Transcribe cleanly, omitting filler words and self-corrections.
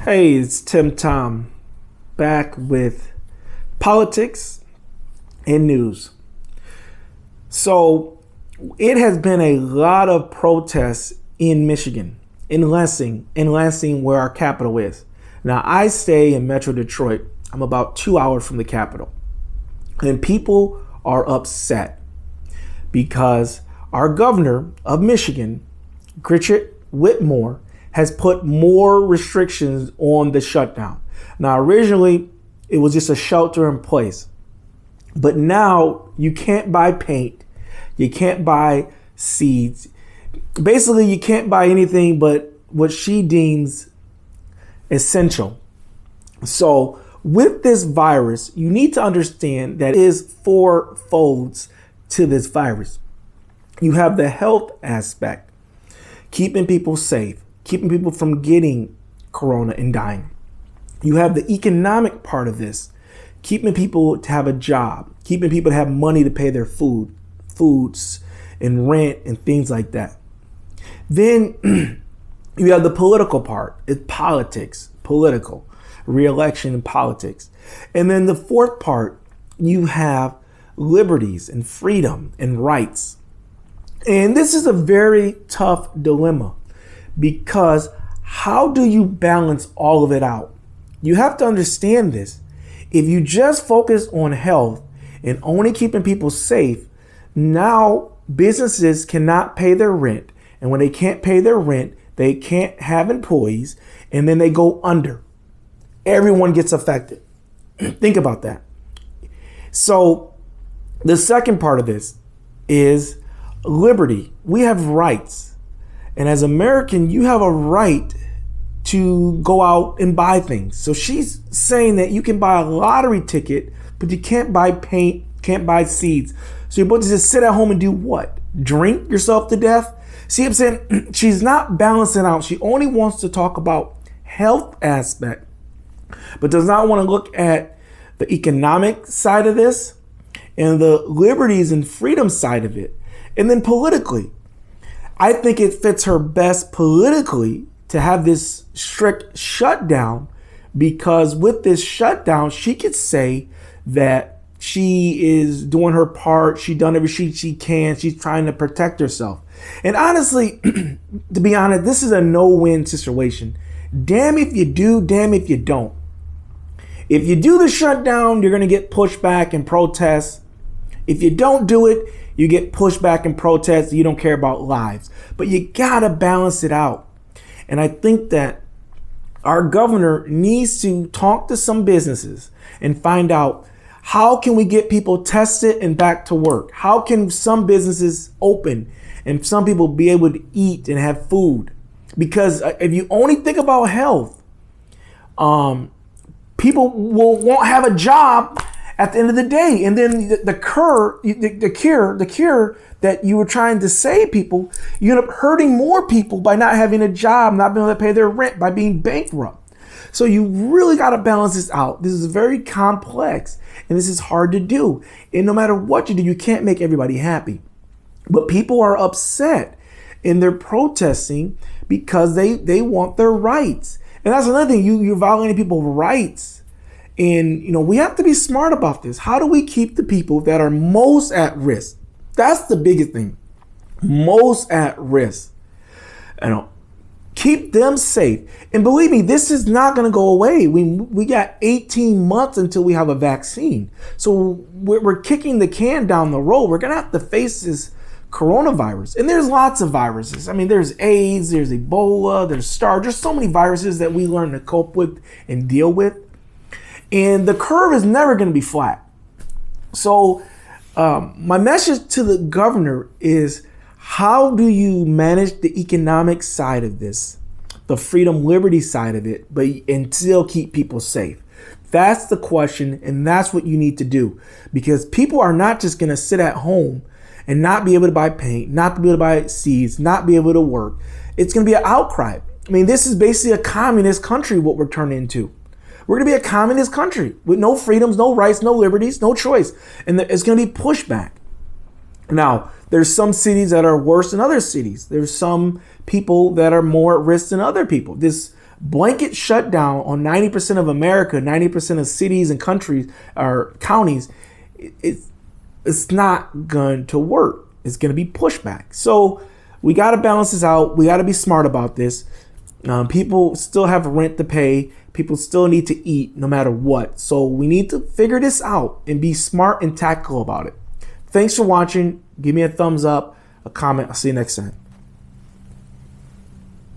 Hey, it's Tim Tom back with politics and news. So it has been a lot of protests in Michigan, in Lansing where our capital is. Now I stay in Metro Detroit. I'm about 2 hours from the capital. And people are upset because our governor of Michigan, Gretchen Whitmer, has put more restrictions on the shutdown. Now, originally, it was just a shelter in place. But now you can't buy paint. You can't buy seeds. Basically, you can't buy anything but what she deems essential. So with this virus, you need to understand that it is four folds to this virus. You have the health aspect, keeping people safe, keeping people from getting corona and dying. You have the economic part of this, keeping people to have a job, keeping people to have money to pay their foods and rent and things like that. Then you have the political part. It's politics, political, re-election and politics. And then the fourth part, you have liberties and freedom and rights. And this is a very tough dilemma, because how do you balance all of it out? You have to understand this. If you just focus on health and only keeping people safe, now businesses cannot pay their rent. And when they can't pay their rent, they can't have employees, and then they go under. Everyone gets affected. Think about that. So the second part of this is liberty. We have rights. And as American, you have a right to go out and buy things. So she's saying that you can buy a lottery ticket, but you can't buy paint, can't buy seeds. So you're supposed to just sit at home and do what? Drink yourself to death? See what I'm saying? She's not balancing out. She only wants to talk about health aspect, but does not want to look at the economic side of this and the liberties and freedom side of it. And then politically, I think it fits her best politically to have this strict shutdown, because with this shutdown, she could say that she is doing her part. She's done everything she can. She's trying to protect herself. And honestly, to be honest, this is a no-win situation. Damn if you do, damn if you don't. If you do the shutdown, you're going to get pushback and protests. If you don't do it, you get pushback and protests. You don't care about lives. But you got to balance it out. And I think that our governor needs to talk to some businesses and find out, how can we get people tested and back to work? How can some businesses open and some people be able to eat and have food? Because if you only think about health, people won't have a job at the end of the day. And then the cure that you were trying to save people, you end up hurting more people by not having a job, not being able to pay their rent, by being bankrupt. So you really got to balance this out. This is very complex and this is hard to do. And no matter what you do, you can't make everybody happy. But people are upset and they're protesting because they want their rights. And that's another thing, you're violating people's rights. And, we have to be smart about this. How do we keep the people that are most at risk? That's the biggest thing. Most at risk. Keep them safe. And believe me, this is not going to go away. We got 18 months until we have a vaccine. So we're kicking the can down the road. We're going to have to face this coronavirus. And there's lots of viruses. I mean, there's AIDS, there's Ebola, there's SARS. There's so many viruses that we learn to cope with and deal with. And the curve is never going to be flat. So my message to the governor is, how do you manage the economic side of this, the freedom, liberty side of it, and still keep people safe? That's the question, and that's what you need to do. Because people are not just going to sit at home and not be able to buy paint, not be able to buy seeds, not be able to work. It's going to be an outcry. I mean, this is basically a communist country, what we're turning into. We're going to be a communist country with no freedoms, no rights, no liberties, no choice. And it's going to be pushback. Now, there's some cities that are worse than other cities. There's some people that are more at risk than other people. This Blanket shutdown on 90% of America, 90% of cities and countries or counties, it's not going to work. It's going to be pushback. So we got to balance this out. We got to be smart about this. People still have rent to pay. People still need to eat no matter what. So we need to figure this out and be smart and tactical about it. Thanks for watching. Give me a thumbs up, a comment. I'll see you next time.